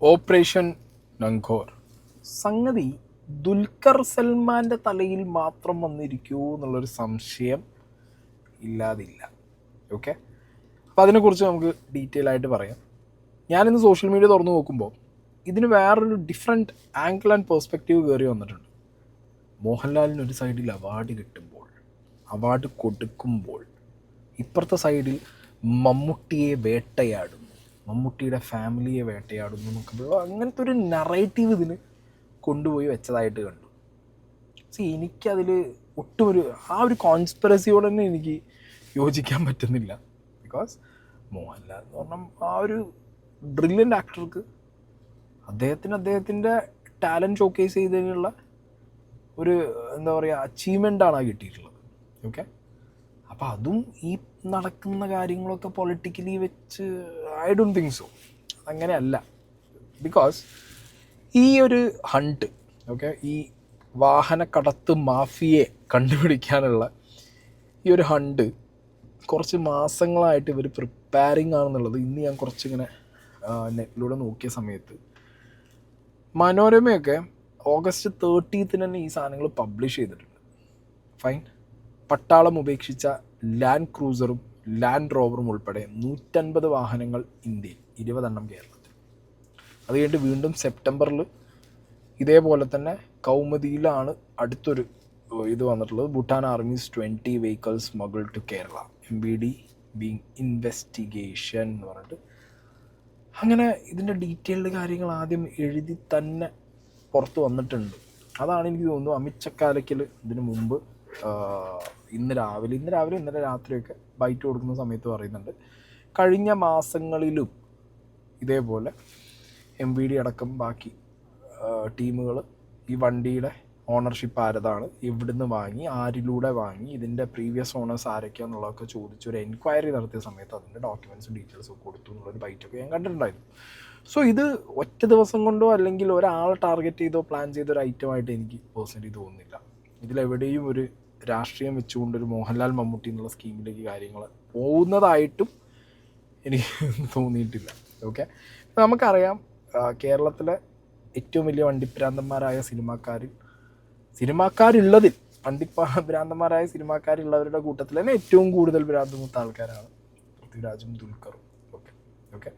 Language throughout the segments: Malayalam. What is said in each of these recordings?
ഓപ്പറേഷൻ നങ്കൂർ സംഗതി ദുൽഖർ സൽമാൻ്റെ തലയിൽ മാത്രം വന്നിരിക്കുമോ എന്നുള്ളൊരു സംശയം ഇല്ലാതില്ല. ഓക്കെ, അപ്പോൾ അതിനെക്കുറിച്ച് നമുക്ക് ഡീറ്റെയിൽ ആയിട്ട് പറയാം. ഞാനിന്ന് സോഷ്യൽ മീഡിയ തുറന്നു നോക്കുമ്പോൾ ഇതിന് വേറൊരു ഡിഫറെൻറ്റ് ആംഗിൾ ആൻഡ് പെർസ്പെക്റ്റീവ് കയറി വന്നിട്ടുണ്ട്. മോഹൻലാലിന് ഒരു സൈഡിൽ അവാർഡ് കിട്ടുമ്പോൾ, അവാർഡ് കൊടുക്കുമ്പോൾ, ഇപ്പുറത്തെ സൈഡിൽ മമ്മൂട്ടിയെ വേട്ടയാടുന്നു, മമ്മൂട്ടിയുടെ ഫാമിലിയെ വേട്ടയാടുന്നു എന്നൊക്കെ അങ്ങനത്തെ ഒരു നറേറ്റീവ് ഇതിന് കൊണ്ടുപോയി വെച്ചതായിട്ട് കണ്ടു. എനിക്കതിൽ ഒട്ടും ആ ഒരു കോൺസ്പിറസിയോട് തന്നെ എനിക്ക് യോജിക്കാൻ പറ്റുന്നില്ല. ബിക്കോസ് മോഹൻലാൽ എന്ന് പറഞ്ഞാൽ ആ ഒരു ബ്രില്യൻ്റ് ആക്ടർക്ക് അദ്ദേഹത്തിൻ്റെ ടാലൻറ്റ് ഷോക്കേസ് ചെയ്തതിനുള്ള ഒരു എന്താ പറയുക അച്ചീവ്മെൻ്റാണ് കിട്ടിയിട്ടുള്ളത്. ഓക്കെ, അപ്പോൾ അതും ഈ നടക്കുന്ന കാര്യങ്ങളൊക്കെ പൊളിറ്റിക്കലി വെച്ച് ഐ ഡോണ്ട് തിങ്ക് സോ. അങ്ങനെയല്ല. ബിക്കോസ് ഈ ഒരു ഹണ്ട്, ഓക്കെ, ഈ വാഹനക്കടത്ത് മാഫിയെ കണ്ടുപിടിക്കാനുള്ള ഈ ഒരു ഹണ്ട് കുറച്ച് മാസങ്ങളായിട്ട് ഇവർ പ്രിപ്പയറിങ് ആണെന്നുള്ളത് ഇന്ന് ഞാൻ കുറച്ചിങ്ങനെ നെറ്റിലൂടെ നോക്കിയ സമയത്ത് മനോരമയൊക്കെ ഓഗസ്റ്റ് 30 തന്നെ ഈ സാധനങ്ങൾ പബ്ലിഷ് ചെയ്തിട്ടുണ്ട്. ഫൈൻ. പട്ടാളം ഉപേക്ഷിച്ച ലാൻഡ് ക്രൂസറും ലാൻഡ് റോവറും ഉൾപ്പെടെ 150 വാഹനങ്ങൾ ഇന്ത്യയിൽ, 20 കേരളത്തിൽ. അത് കഴിഞ്ഞിട്ട് വീണ്ടും സെപ്റ്റംബറിൽ ഇതേപോലെ തന്നെ കൗമുദിയിലാണ് അടുത്തൊരു ഇത് വന്നിട്ടുള്ളത്. Bhutan armies 20 vehicles smuggled to Kerala, MBD being investigation എന്ന് പറഞ്ഞിട്ട്. അങ്ങനെ ഇതിൻ്റെ ഡീറ്റെയിൽഡ് കാര്യങ്ങൾ ആദ്യം എഴുതി തന്നെ പുറത്ത് വന്നിട്ടുണ്ട്. അതാണ് എനിക്ക് തോന്നുന്നു അമിത് ചക്കാലക്കൽ ഇതിനു മുമ്പ് ഇന്നലെ രാത്രിയൊക്കെ ബൈറ്റ് കൊടുക്കുന്ന സമയത്ത് പറയുന്നുണ്ട്, കഴിഞ്ഞ മാസങ്ങളിലും ഇതേപോലെ MVD അടക്കം ബാക്കി ടീമുകൾ ഈ വണ്ടിയുടെ ഓണർഷിപ്പ് ആരതാണ്, എവിടുന്ന് വാങ്ങി, ആരിലൂടെ വാങ്ങി, ഇതിൻ്റെ പ്രീവിയസ് ഓണേഴ്സ് ആരൊക്കെയാണെന്നുള്ളതൊക്കെ ചോദിച്ച് ഒരു എൻക്വയറി നടത്തിയ സമയത്ത് അതിൻ്റെ ഡോക്യുമെൻറ്റ്സും ഡീറ്റെയിൽസും കൊടുത്തു എന്നുള്ളൊരു ബൈറ്റൊക്കെ ഞാൻ കണ്ടിട്ടുണ്ടായിരുന്നു. സോ ഇത് ഒറ്റ ദിവസം കൊണ്ടോ അല്ലെങ്കിൽ ഒരാളെ ടാർഗറ്റ് ചെയ്തോ പ്ലാൻ ചെയ്തൊരു ഐറ്റമായിട്ട് എനിക്ക് പേഴ്സണലി തോന്നുന്നില്ല. ഇതിലെവിടെയും ഒരു രാഷ്ട്രീയം വെച്ചുകൊണ്ടൊരു മോഹൻലാൽ മമ്മൂട്ടി എന്നുള്ള സ്കീമിലേക്ക് കാര്യങ്ങൾ പോകുന്നതായിട്ടും എനിക്ക് തോന്നിയിട്ടില്ല. ഓക്കെ, നമുക്കറിയാം കേരളത്തിലെ ഏറ്റവും വലിയ വണ്ടിഭ്രാന്തന്മാരായ സിനിമാക്കാരുള്ളതിൽ വണ്ടിഭ്രാന്തന്മാരായ സിനിമാക്കാരുള്ളവരുടെ കൂട്ടത്തിൽ തന്നെ ഏറ്റവും കൂടുതൽ ഭ്രാന്തമൂത്ത ആൾക്കാരാണ് പൃഥ്വിരാജും ദുൽഖറും ഒക്കെ. ഓക്കെ,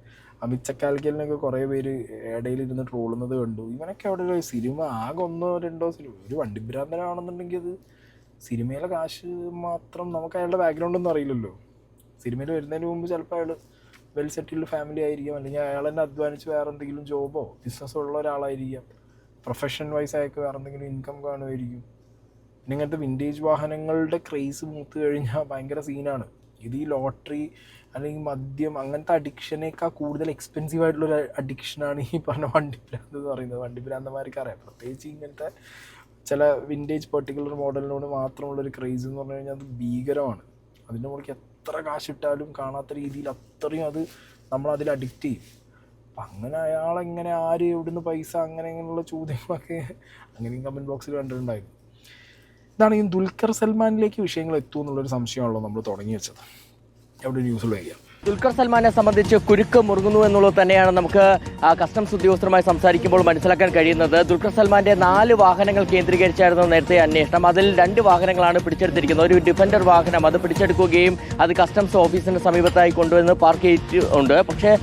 അമിത് ചക്കാലക്കലിനൊക്കെ കുറേ പേര് ഇടയിലിരുന്ന് ട്രോളുന്നത് കണ്ടു. ഇവനൊക്കെ അവിടെ ഒരു സിനിമ ആകെ 1-2 സിനിമ, ഒരു വണ്ടിഭ്രാന്തനാണെന്നുണ്ടെങ്കിൽ അത് സിനിമയിലെ കാശ് മാത്രം, നമുക്ക് അയാളുടെ ബാക്ക്ഗ്രൗണ്ട് ഒന്നും അറിയില്ലല്ലോ. സിനിമയിൽ വരുന്നതിന് മുമ്പ് ചിലപ്പോൾ അയാൾ വെൽ സെറ്റിൽഡ് ഫാമിലി ആയിരിക്കാം, അല്ലെങ്കിൽ അയാൾ തന്നെ അധ്വാനിച്ച് വേറെ എന്തെങ്കിലും ജോബോ ബിസിനസ്സോ ഉള്ള ഒരാളായിരിക്കാം. പ്രൊഫഷൻ വൈസ് അയാൾക്ക് വേറെ എന്തെങ്കിലും ഇൻകം കാണുമായിരിക്കും. പിന്നെ ഇങ്ങനത്തെ വിൻറ്റേജ് വാഹനങ്ങളുടെ ക്രേസ് മൂത്ത് കഴിഞ്ഞാൽ ഭയങ്കര സീനാണ്. ഇത് ഈ ലോട്ടറി അല്ലെങ്കിൽ മദ്യം അങ്ങനത്തെ അഡിക്ഷനേക്കാൾ കൂടുതൽ എക്സ്പെൻസീവ് ആയിട്ടുള്ളൊരു അഡിക്ഷനാണ് ഈ പറഞ്ഞ വണ്ടിഭ്രാന്ത് എന്ന് പറയുന്നത്. വണ്ടിഭ്രാന്തന്മാർക്ക് അറിയാം, പ്രത്യേകിച്ച് ഇങ്ങനത്തെ ചില വിൻറ്റേജ് പെർട്ടിക്കുലർ മോഡലിനോട് മാത്രമുള്ളൊരു ക്രേസ് എന്ന് പറഞ്ഞു കഴിഞ്ഞാൽ അത് ഭീകരമാണ്. അതിൻ്റെ മുകളിലേക്ക് എത്ര കാശിട്ടാലും കാണാത്ത രീതിയിൽ അത്രയും അത് നമ്മളതിൽ അഡിക്റ്റ് ചെയ്യും. അപ്പം അങ്ങനെ അയാളെങ്ങനെ ആര് എവിടുന്ന് പൈസ അങ്ങനെയുള്ള ചോദ്യങ്ങളൊക്കെ അങ്ങനെയും കമൻറ്റ് ബോക്സിൽ കണ്ടിട്ടുണ്ടായിരുന്നു. ഇതാണ് ഈ ദുൽഖർ സൽമാനിലേക്ക് വിഷയങ്ങൾ എത്തുമെന്നുള്ളൊരു സംശയമാണല്ലോ നമ്മൾ തുടങ്ങി വെച്ചത്. എവിടെ ന്യൂസിൽ വയ്ക്കാം. ദുൽഖർ സൽമാനെ സംബന്ധിച്ച് കുരുക്ക് മുറുകുന്നു എന്നുള്ളത് തന്നെയാണ് നമുക്ക് കസ്റ്റംസ് ഉദ്യോഗസ്ഥരുമായി സംസാരിക്കുമ്പോൾ മനസ്സിലാക്കാൻ കഴിയുന്നത്. ദുൽഖർ സൽമാന്റെ 4 വാഹനങ്ങൾ കേന്ദ്രീകരിച്ചായിരുന്നു നേരത്തെ അന്വേഷണം. അതിൽ 2 വാഹനങ്ങളാണ് പിടിച്ചെടുത്തിരിക്കുന്നത്. ഒരു ഡിഫൻഡർ വാഹനം അത് പിടിച്ചെടുക്കുകയും അത് കസ്റ്റംസ് ഓഫീസിന് സമീപത്തായി കൊണ്ടുവന്ന് പാർക്ക് ചെയ്തിട്ടുണ്ട്. പക്ഷേ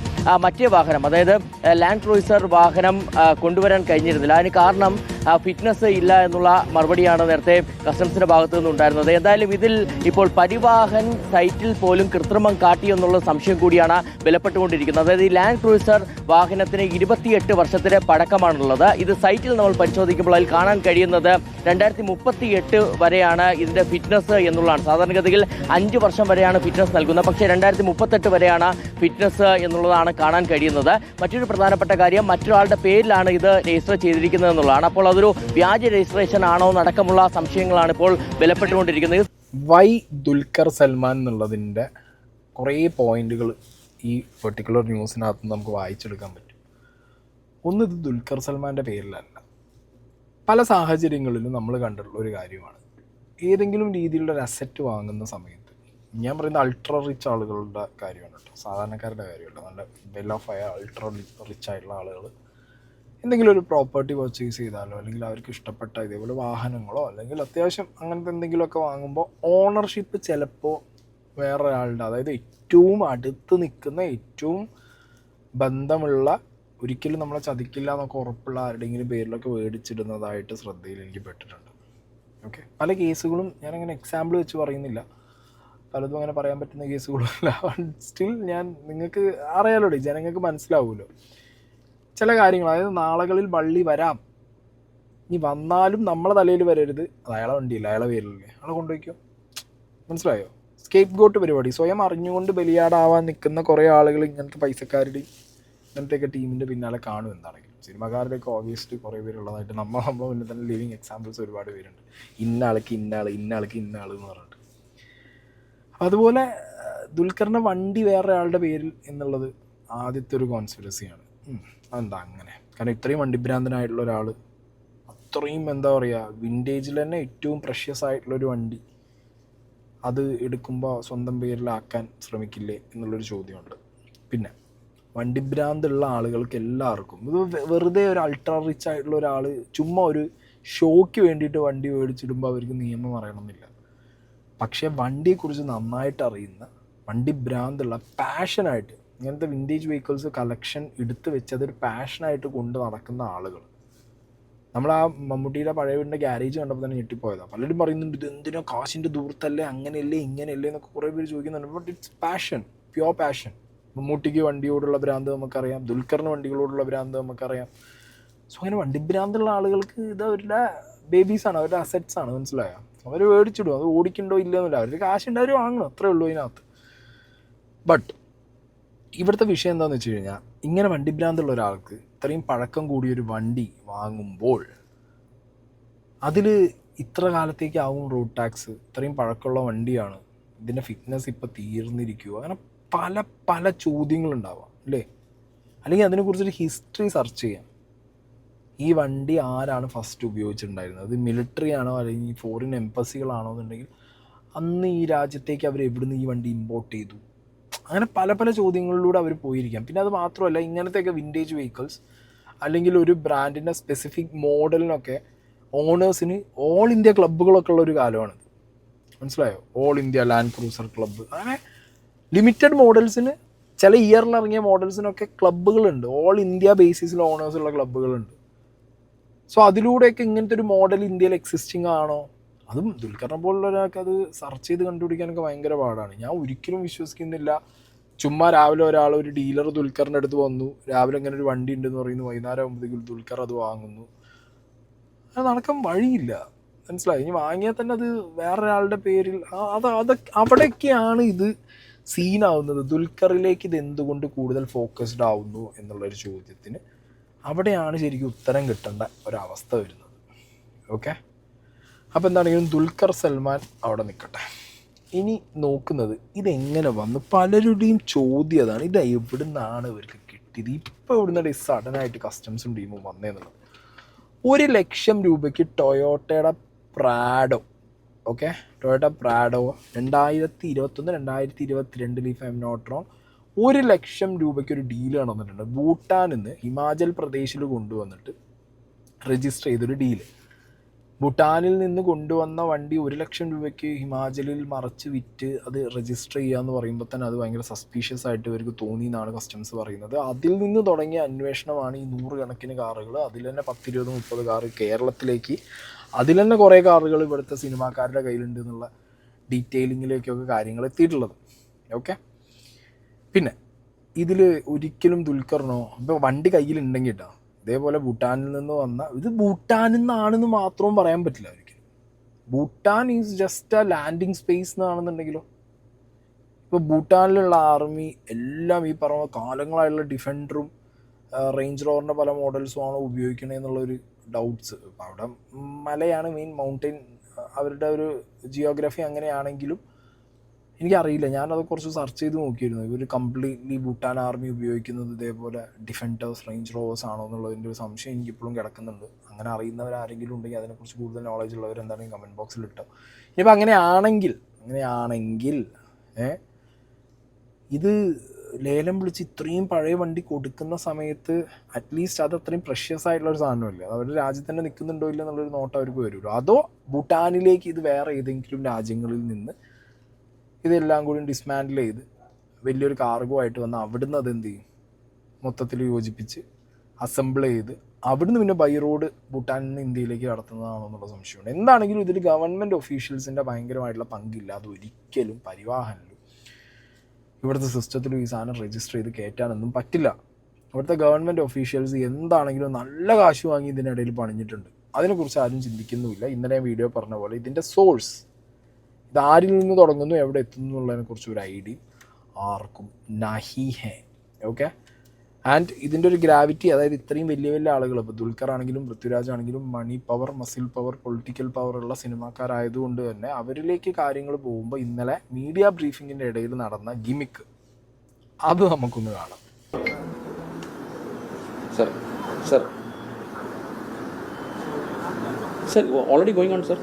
മറ്റേ വാഹനം, അതായത് ലാൻഡ് ക്രൂയിസർ വാഹനം കൊണ്ടുവരാൻ കഴിഞ്ഞിരുന്നില്ല. അതിന് കാരണം ഫിറ്റ്നസ് ഇല്ല എന്നുള്ള മറുപടിയാണ് നേരത്തെ കസ്റ്റംസിന്റെ ഭാഗത്തു നിന്നുണ്ടായിരുന്നത്. എന്തായാലും ഇതിൽ ഇപ്പോൾ പരിവാഹൻ സൈറ്റിൽ പോലും കൃത്രിമം കാട്ടി എന്നുള്ള സംശയം കൂടിയാണ് ബലപ്പെട്ടുകൊണ്ടിരിക്കുന്നത്. അതായത് ഈ ലാൻഡ് ക്രൂയിസർ വാഹനത്തിന് 28 വർഷത്തിന് പഴക്കമാണുള്ളത്. ഇത് സൈറ്റിൽ നമ്മൾ പരിശോധിക്കുമ്പോൾ അതിൽ കാണാൻ കഴിയുന്നത് 2038 വരെയാണ് ഇതിന്റെ ഫിറ്റ്നസ് എന്നുള്ളതാണ്. സാധാരണഗതിയിൽ 5 വർഷം വരെയാണ് ഫിറ്റ്നസ് നൽകുന്നത്, പക്ഷേ 2038 വരെയാണ് ഫിറ്റ്നസ് എന്നുള്ളതാണ് കാണാൻ കഴിയുന്നത്. മറ്റൊരു പ്രധാനപ്പെട്ട കാര്യം, മറ്റൊരാളുടെ പേരിലാണ് ഇത് രജിസ്റ്റർ ചെയ്തിരിക്കുന്നത് എന്നുള്ളതാണ്. അപ്പോൾ അതൊരു വ്യാജ രജിസ്ട്രേഷൻ ആണോ എന്നടക്കമുള്ള സംശയങ്ങളാണ് ഇപ്പോൾ ബലപ്പെട്ടുകൊണ്ടിരിക്കുന്നത്. വൈ ദുൽഖർ സൽമാൻ എന്നുള്ളതിൻ്റെ കുറേ പോയിന്റുകൾ ഈ പെർട്ടിക്കുലർ ന്യൂസിനകത്ത് നമുക്ക് വായിച്ചെടുക്കാൻ പറ്റും. ഒന്ന്, ഇത് ദുൽഖർ സൽമാൻ്റെ പേരിലല്ല. പല സാഹചര്യങ്ങളിലും നമ്മൾ കണ്ടിട്ടുള്ള ഒരു കാര്യമാണ്, ഏതെങ്കിലും രീതിയിലുള്ള ഒരു അസറ്റ് വാങ്ങുന്ന സമയത്ത്, ഞാൻ പറയുന്നത് അൾട്രാ റിച്ച് ആളുകളുടെ കാര്യമാണ് കേട്ടോ, സാധാരണക്കാരുടെ കാര്യമല്ല, നല്ല വെൽ ഓഫ് ആയ അൾട്രാ റിച്ച് ആയിട്ടുള്ള ആളുകൾ എന്തെങ്കിലും ഒരു പ്രോപ്പർട്ടി പർച്ചേസ് ചെയ്താലോ, അല്ലെങ്കിൽ അവർക്ക് ഇഷ്ടപ്പെട്ട ഇതേപോലെ വാഹനങ്ങളോ, അല്ലെങ്കിൽ അത്യാവശ്യം അങ്ങനത്തെ എന്തെങ്കിലുമൊക്കെ വാങ്ങുമ്പോൾ ഓണർഷിപ്പ് ചിലപ്പോൾ വേറൊരാളുടെ, അതായത് ഏറ്റവും അടുത്ത് നിൽക്കുന്ന, ഏറ്റവും ബന്ധമുള്ള, ഒരിക്കലും നമ്മളെ ചതിക്കില്ല എന്നൊക്കെ ഉറപ്പുള്ള ആരുടെയെങ്കിലും പേരിലൊക്കെ മേടിച്ചിടുന്നതായിട്ട് ശ്രദ്ധയിൽ എനിക്ക് പെട്ടിട്ടുണ്ട്. ഓക്കെ, പല കേസുകളും ഞാനങ്ങനെ എക്സാമ്പിൾ വെച്ച് പറയുന്നില്ല, പലതും അങ്ങനെ പറയാൻ പറ്റുന്ന കേസുകളല്ല. സ്റ്റിൽ ഞാൻ, നിങ്ങൾക്ക് അറിയാലോ, ജനങ്ങൾക്ക് മനസ്സിലാവുമല്ലോ ചില കാര്യങ്ങൾ. അതായത് നാളുകളിൽ വള്ളി വരാം, ഇനി വന്നാലും നമ്മളെ തലയിൽ വരരുത്. അത് അയാളെ വണ്ടിയില്ല, അയാളെ പേരിലല്ലേ, അയാളെ കൊണ്ടുപോയിക്കോ. മനസ്സിലായോ? സ്കേപ്പ് ഗോട്ട് പരിപാടി. സ്വയം അറിഞ്ഞുകൊണ്ട് ബലിയാടാവാൻ നിൽക്കുന്ന കുറേ ആളുകൾ ഇങ്ങനത്തെ പൈസക്കാരുടെയും ഇങ്ങനത്തെയൊക്കെ ടീമിൻ്റെ പിന്നാലെ കാണും. എന്താണെങ്കിലും സിനിമാക്കാരുടെയൊക്കെ ഓബിയസ്ലി കുറേ പേരുള്ളതായിട്ട് നമ്മളെ മുന്നിൽ തന്നെ ലിവിങ് എക്സാമ്പിൾസ് ഒരുപാട് പേരുണ്ട്. ഇന്ന ആൾക്ക് ഇന്ന ആൾ, ഇന്ന ആൾക്ക് ഇന്ന ആൾ എന്ന് പറഞ്ഞിട്ട്. അതുപോലെ ദുൽഖറിൻ്റെ വണ്ടി വേറെ ആളുടെ പേരിൽ എന്നുള്ളത് ആദ്യത്തെ ഒരു കോൺസ്പിറസിയാണ്. അതെന്താ അങ്ങനെ? കാരണം ഇത്രയും വണ്ടിഭ്രാന്തനായിട്ടുള്ള ഒരാൾ, അത്രയും എന്താ പറയുക, വിൻറ്റേജിൽ തന്നെ ഏറ്റവും പ്രഷ്യസ് ആയിട്ടുള്ളൊരു വണ്ടി അത് എടുക്കുമ്പോൾ സ്വന്തം പേരിലാക്കാൻ ശ്രമിക്കില്ലേ എന്നുള്ളൊരു ചോദ്യമുണ്ട്. പിന്നെ വണ്ടിഭ്രാന്തുള്ള ആളുകൾക്ക് എല്ലാവർക്കും ഇത് വെറുതെ ഒരു അൾട്രാ റിച്ച് ആയിട്ടുള്ള ഒരാൾ ചുമ്മാ ഒരു ഷോയ്ക്ക് വേണ്ടിയിട്ട് വണ്ടി മേടിച്ചിടുമ്പോൾ അവർക്ക് നിയമം അറിയണമെന്നില്ല. പക്ഷേ വണ്ടിയെക്കുറിച്ച് നന്നായിട്ട് അറിയുന്ന, വണ്ടിഭ്രാന്തുള്ള, പാഷനായിട്ട് ഇങ്ങനത്തെ വിൻറ്റേജ് വെഹിക്കിൾസ് കളക്ഷൻ എടുത്ത് വെച്ച് അതൊരു പാഷനായിട്ട് കൊണ്ട് നടക്കുന്ന ആളുകൾ. നമ്മൾ ആ മമ്മൂട്ടിയുടെ പഴയ വീടിൻ്റെ ഗ്യാരേജ് കണ്ടപ്പോൾ തന്നെ ഞെട്ടിപ്പോയതാണ്. പലരും പറയുന്നുണ്ട് ഇത് എന്തിനാ, കാശിൻ്റെ ദൂരത്തല്ലേ, അങ്ങനെയല്ലേ ഇങ്ങനെയല്ലേ എന്നൊക്കെ കുറേ പേര് ചോദിക്കുന്നുണ്ട്. But it's passion, pure passion. മമ്മൂട്ടിക്ക് വണ്ടിയോടുള്ള ഭ്രാന്ത് നമുക്കറിയാം, ദുൽഖറിന് വണ്ടികളോടുള്ള ഭ്രാന്ത് നമുക്കറിയാം. സോ അങ്ങനെ വണ്ടിഭ്രാന്തുള്ള ആളുകൾക്ക് ഇത് അവരുടെ ബേബീസാണ്, അവരുടെ അസറ്റ്സാണ്. മനസ്സിലായോ? അവർ മേടിച്ചിടും, അത് ഓടിക്കണ്ടോ ഇല്ലയെന്നില്ല, അവർക്ക് കാശുണ്ട്, അവർ വാങ്ങണം, അത്രേ ഉള്ളൂ അതിനകത്ത്. ബട്ട് ഇവിടുത്തെ വിഷയം എന്താണെന്ന് വെച്ച് കഴിഞ്ഞാൽ, ഇങ്ങനെ വണ്ടിഭ്രാന്തുള്ള ഒരാൾക്ക് ഇത്രയും പഴക്കം കൂടിയൊരു വണ്ടി വാങ്ങുമ്പോൾ അതിൽ ഇത്ര കാലത്തേക്കാവും റോഡ് ടാക്സ്, ഇത്രയും പഴക്കമുള്ള വണ്ടിയാണ്, ഇതിൻ്റെ ഫിറ്റ്നസ് ഇപ്പോൾ തീർന്നിരിക്കുമോ, അങ്ങനെ പല പല ചോദ്യങ്ങളുണ്ടാവാം അല്ലേ? അല്ലെങ്കിൽ അതിനെക്കുറിച്ചൊരു ഹിസ്റ്ററി സെർച്ച് ചെയ്യാം. ഈ വണ്ടി ആരാണ് ഫസ്റ്റ് ഉപയോഗിച്ചിട്ടുണ്ടായിരുന്നത്? അത് മിലിറ്ററി ആണോ അല്ലെങ്കിൽ ഫോറിൻ എംബസികളാണോ എന്നുണ്ടെങ്കിൽ അന്ന് ഈ രാജ്യത്തേക്ക് അവർ എവിടുന്ന് ഈ വണ്ടി ഇമ്പോർട്ട് ചെയ്തു? അങ്ങനെ പല പല ചോദ്യങ്ങളിലൂടെ അവർ പോയിരിക്കാം. പിന്നെ അത് മാത്രമല്ല, ഇങ്ങനത്തെയൊക്കെ വിൻറ്റേജ് വെഹിക്കിൾസ് അല്ലെങ്കിൽ ഒരു ബ്രാൻഡിൻ്റെ സ്പെസിഫിക് മോഡലിനൊക്കെ ഓണേഴ്സിന് ഓൾ ഇന്ത്യ ക്ലബ്ബുകളൊക്കെ ഉള്ളൊരു കാലമാണിത്. മനസ്സിലായോ? All India land cruiser club, അങ്ങനെ ലിമിറ്റഡ് മോഡൽസിന്, ചില ഇയറിൽ ഇറങ്ങിയ മോഡൽസിനൊക്കെ ക്ലബ്ബുകളുണ്ട്, ഓൾ ഇന്ത്യ ബേസിസിൽ ഓണേഴ്സുള്ള ക്ലബ്ബുകളുണ്ട്. സോ അതിലൂടെയൊക്കെ ഇങ്ങനത്തെ ഒരു മോഡൽ ഇന്ത്യയിൽ എക്സിസ്റ്റിംഗ് ആണോ? അതും ദുൽഖറിനെ പോലുള്ള ഒരാൾക്ക് അത് സെർച്ച് ചെയ്ത് കണ്ടുപിടിക്കാനൊക്കെ ഭയങ്കര പാടാണ്. ഞാൻ ഒരിക്കലും വിശ്വസിക്കുന്നില്ല ചുമ്മാ രാവിലെ ഒരാൾ, ഒരു ഡീലർ ദുൽഖറിൻ്റെ അടുത്ത് വന്നു, രാവിലെ ഇങ്ങനെ ഒരു വണ്ടി ഉണ്ടെന്ന് പറയുന്നു, വൈകുന്നേരം ആകുമ്പോഴത്തേക്കും ദുൽഖർ അത് വാങ്ങുന്നു. അത് നടക്കാൻ വഴിയില്ല. മനസ്സിലായി? ഇനി വാങ്ങിയാൽ തന്നെ അത് വേറൊരാളുടെ പേരിൽ, അവിടെയൊക്കെയാണ് ഇത് സീനാവുന്നത്. ദുൽഖറിലേക്ക് ഇത് എന്തുകൊണ്ട് കൂടുതൽ ഫോക്കസ്ഡ് ആവുന്നു എന്നുള്ളൊരു ചോദ്യത്തിന് അവിടെയാണ് ശരിക്കും ഉത്തരം കിട്ടേണ്ട ഒരവസ്ഥ വരുന്നത്. ഓക്കെ, അപ്പോൾ എന്താണെങ്കിലും ദുൽഖർ സൽമാൻ അവിടെ നിൽക്കട്ടെ. ഇനി നോക്കുന്നത് ഇതെങ്ങനെ വന്നു, പലരുടെയും ചോദ്യം അതാണ്, ഇത് എവിടെ നിന്നാണ് ഇവർക്ക് കിട്ടിയത്, ഇപ്പോൾ ഇവിടുന്ന് സഡനായിട്ട് കസ്റ്റംസും ടീമും വന്നേന്നുള്ളത്. 1 ലക്ഷം രൂപയ്ക്ക് ടൊയോട്ടയുടെ Prado, okay, Toyota Prado 2021-2022 if I am not wrong, 1 lakh രൂപയ്ക്ക് ഒരു ഡീല് നടന്നിട്ടുണ്ട്. ഭൂട്ടാനിൽ നിന്ന് ഹിമാചൽ പ്രദേശിൽ കൊണ്ടുവന്നിട്ട് രജിസ്റ്റർ ചെയ്തൊരു ഡീല്. ഭൂട്ടാനിൽ നിന്ന് കൊണ്ടുവന്ന വണ്ടി 1 ലക്ഷം രൂപയ്ക്ക് ഹിമാചലിൽ മറച്ച് വിറ്റ് അത് രജിസ്റ്റർ ചെയ്യുക എന്ന് പറയുമ്പോൾ തന്നെ അത് ഭയങ്കര സസ്പീഷ്യസ് ആയിട്ട് ഇവർക്ക് തോന്നി എന്നാണ് കസ്റ്റംസ് പറയുന്നത്. അതിൽ നിന്ന് തുടങ്ങിയ അന്വേഷണമാണ് ഈ 100 കണക്കിന് കാറുകൾ, അതിൽ തന്നെ 10, 20, 30 കാറ് കേരളത്തിലേക്ക്, അതിൽ തന്നെ കുറേ കാറുകൾ ഇവിടുത്തെ സിനിമാക്കാരുടെ കയ്യിലുണ്ട് എന്നുള്ള ഡീറ്റെയിലിങ്ങിലേക്കൊക്കെ കാര്യങ്ങൾ എത്തിയിട്ടുള്ളത്. ഓക്കെ, പിന്നെ ഇതിൽ ഒരിക്കലും ദുൽഖറിനോ, ഇപ്പോൾ വണ്ടി കയ്യിലുണ്ടെങ്കിൽ കേട്ടോ, ഇതേപോലെ ഭൂട്ടാനിൽ നിന്ന് വന്ന, ഇത് ഭൂട്ടാനിൽ നിന്നാണെന്ന് മാത്രവും പറയാൻ പറ്റില്ല ഒരിക്കലും. Bhutan is just a landing space എന്നാണെന്നുണ്ടെങ്കിലോ, ഇപ്പോൾ ഭൂട്ടാനിലുള്ള ആർമി എല്ലാം ഈ പറഞ്ഞ കാലങ്ങളായുള്ള ഡിഫൻഡറും റേഞ്ച് റോവറിൻ്റെ പല മോഡൽസും ആണോ ഉപയോഗിക്കണേന്നുള്ളൊരു ഡൗട്ട്സ്. ഇപ്പോൾ അവിടെ മലയാണ് മെയിൻ, മൗണ്ടെയിൻ, അവരുടെ ഒരു ജിയോഗ്രഫി അങ്ങനെയാണെങ്കിലും എനിക്കറിയില്ല. ഞാനത് കുറച്ച് സെർച്ച് ചെയ്ത് നോക്കിയിരുന്നു. ഇവർ കംപ്ലീറ്റ്ലി ഭൂട്ടാൻ ആർമി ഉപയോഗിക്കുന്നത് ഇതേപോലെ ഡിഫൻഡേഴ്സ്, റേഞ്ച് റോവേഴ്സ് ആണോ എന്നുള്ളതിൻ്റെ ഒരു സംശയം എനിക്കിപ്പോഴും കിടക്കുന്നുണ്ട്. അങ്ങനെ അറിയുന്നവരാരെങ്കിലും ഉണ്ടെങ്കിൽ അതിനെക്കുറിച്ച് കൂടുതൽ നോളജ് ഉള്ളവർ എന്താണെങ്കിൽ കമൻറ്റ് ബോക്സിൽ ഇട്ടോ. ഇനിയിപ്പോൾ അങ്ങനെയാണെങ്കിൽ ഇത് ലേലം വിളിച്ച് ഇത്രയും പഴയ വണ്ടി കൊടുക്കുന്ന സമയത്ത് അറ്റ്ലീസ്റ്റ് അത് അത്രയും പ്രഷ്യസ് ആയിട്ടുള്ള ഒരു സാധനമല്ലേ, അത് അവരുടെ രാജ്യത്ത് തന്നെ നിൽക്കുന്നുണ്ടോ ഇല്ല എന്നുള്ളൊരു നോട്ടം അവർക്ക് വരുമല്ലോ. അതോ ഭൂട്ടാനിലേക്ക് ഇത് വേറെ ഏതെങ്കിലും രാജ്യങ്ങളിൽ നിന്ന് ഇതെല്ലാം കൂടി ഡിസ്മാൻഡിൽ ചെയ്ത് വലിയൊരു കാർഗോ ആയിട്ട് വന്ന് അവിടുന്ന് അതെന്ത് ചെയ്യും, മൊത്തത്തിൽ യോജിപ്പിച്ച് അസംബിൾ ചെയ്ത് അവിടുന്ന് പിന്നെ ബൈ റോഡ് ഭൂട്ടാനിൽ നിന്ന് ഇന്ത്യയിലേക്ക് കടത്തുന്നതാണോ എന്നുള്ള സംശയമുണ്ട്. എന്താണെങ്കിലും ഇതിൽ ഗവൺമെൻറ് ഒഫീഷ്യൽസിൻ്റെ ഭയങ്കരമായിട്ടുള്ള പങ്കില്ല. അത് ഒരിക്കലും പരിവാഹനിലും ഇവിടുത്തെ സിസ്റ്റത്തിലും ഈ സാധനം രജിസ്റ്റർ ചെയ്ത് കയറ്റാനൊന്നും പറ്റില്ല. ഇവിടുത്തെ ഗവൺമെൻറ് ഒഫീഷ്യൽസ് എന്താണെങ്കിലും നല്ല കാശ് വാങ്ങി ഇതിനിടയിൽ പണിഞ്ഞിട്ടുണ്ട്. അതിനെക്കുറിച്ച് ആരും ചിന്തിക്കുന്നുമില്ല. ഇന്നലെ വീഡിയോ പറഞ്ഞ പോലെ ഇതിൻ്റെ സോഴ്സ് ഇതാരിൽ നിന്ന് തുടങ്ങുന്നു എവിടെ എത്തുന്നു എന്നുള്ളതിനെക്കുറിച്ച് ഒരു ഐഡിയ ആർക്കും നഹി ഹേ. ഓക്കെ, ആൻഡ് ഇതിൻ്റെ ഒരു ഗ്രാവിറ്റി, അതായത് ഇത്രയും വലിയ വലിയ ആളുകൾ, ഇപ്പോൾ ദുൽഖർ ആണെങ്കിലും പൃഥ്വിരാജ് ആണെങ്കിലും money power, muscle power, political power ഉള്ള സിനിമാക്കാരായതുകൊണ്ട് തന്നെ അവരിലേക്ക് കാര്യങ്ങൾ പോകുമ്പോൾ ഇന്നലെ മീഡിയ ബ്രീഫിങ്ങിൻ്റെ ഇടയിൽ നടന്ന ഗിമിക്ക് അത് നമുക്കൊന്ന് കാണാം. Sir, sir, sir, already going on, sir.